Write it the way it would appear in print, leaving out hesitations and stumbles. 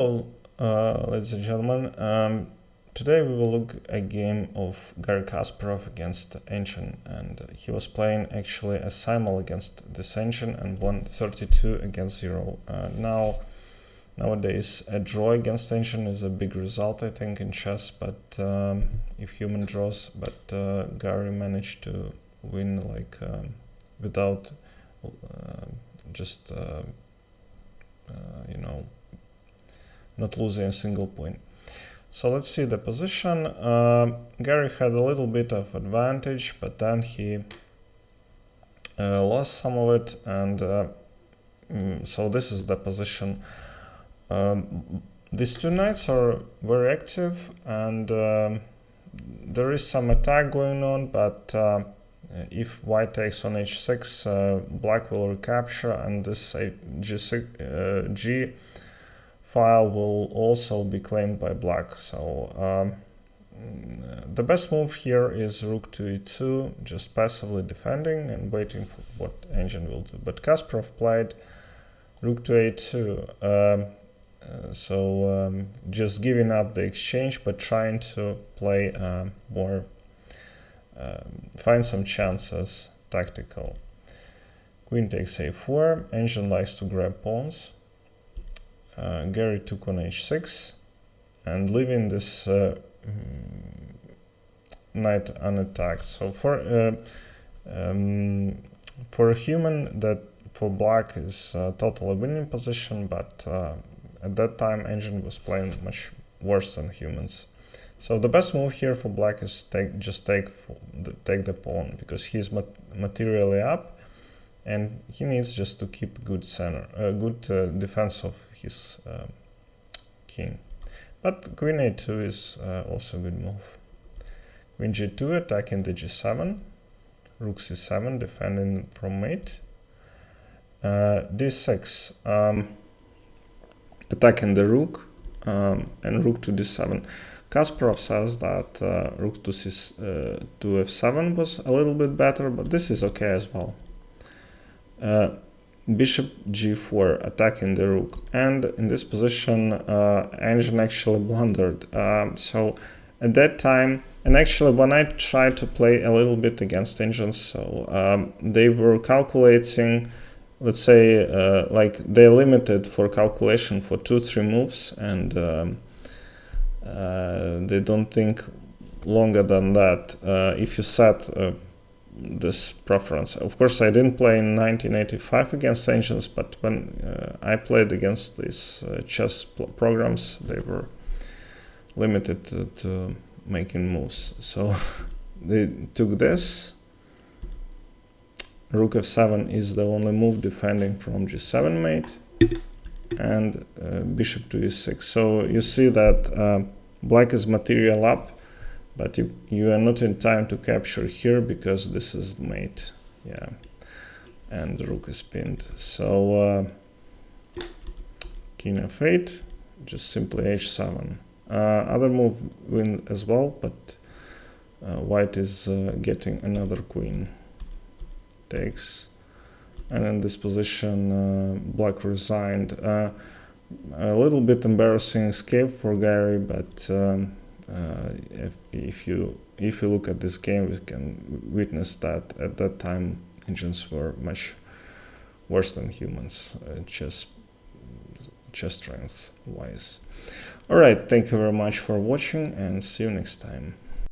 Hello, ladies and gentlemen. Today we will look at a game of Garry Kasparov against Ancient, and he was playing actually a simul against this Ancient and won 32 against 0. Nowadays a draw against Ancient is a big result, I think, in chess, but if human draws, but Garry managed to win without just not losing a single point. So let's see the position. Garry had a little bit of advantage, but then he lost some of it, and so this is the position. These two knights are very active, and there is some attack going on, but if white takes on h6, black will recapture, and this G file will also be claimed by black. So the best move here is rook to e2, just passively defending and waiting for what Ancient will do. But Kasparov played rook to a2, just giving up the exchange, but trying to play more, find some chances tactical. Queen takes a4, Ancient likes to grab pawns. Garry took on h6 and leaving this knight unattacked. So for a human, that for black is totally winning position, but at that time Ancient was playing much worse than humans. So the best move here for black is take the pawn, because he's materially up, and he needs just to keep good defense of his king. But queen a2 is also a good move. Queen g2 attacking the g7, rook c7 defending from mate, d6 attacking the rook, and rook to d7. Kasparov says that rook to f7 was a little bit better, but this is okay as well. Bishop g4 attacking the rook, and in this position Ancient actually blundered. So at that time, and actually when I tried to play a little bit against Ancient, so they were calculating, let's say, like they limited for calculation for 2-3 moves, and they don't think longer than that. If you set this preference. Of course, I didn't play in 1985 against Ancients, but when I played against these chess programs, they were limited to making moves. So they took this. Rook f7 is the only move defending from g7 mate, and bishop to e6. So you see that black is material up, but you are not in time to capture here because this is the mate, yeah, and the rook is pinned. So king f8, just simply h7. Other move win as well, but white is getting another queen. Takes, and in this position black resigned. A little bit embarrassing escape for Garry, but if you look at this game, we can witness that at that time Ancients were much worse than humans, chess strength wise. Alright, thank you very much for watching, and see you next time.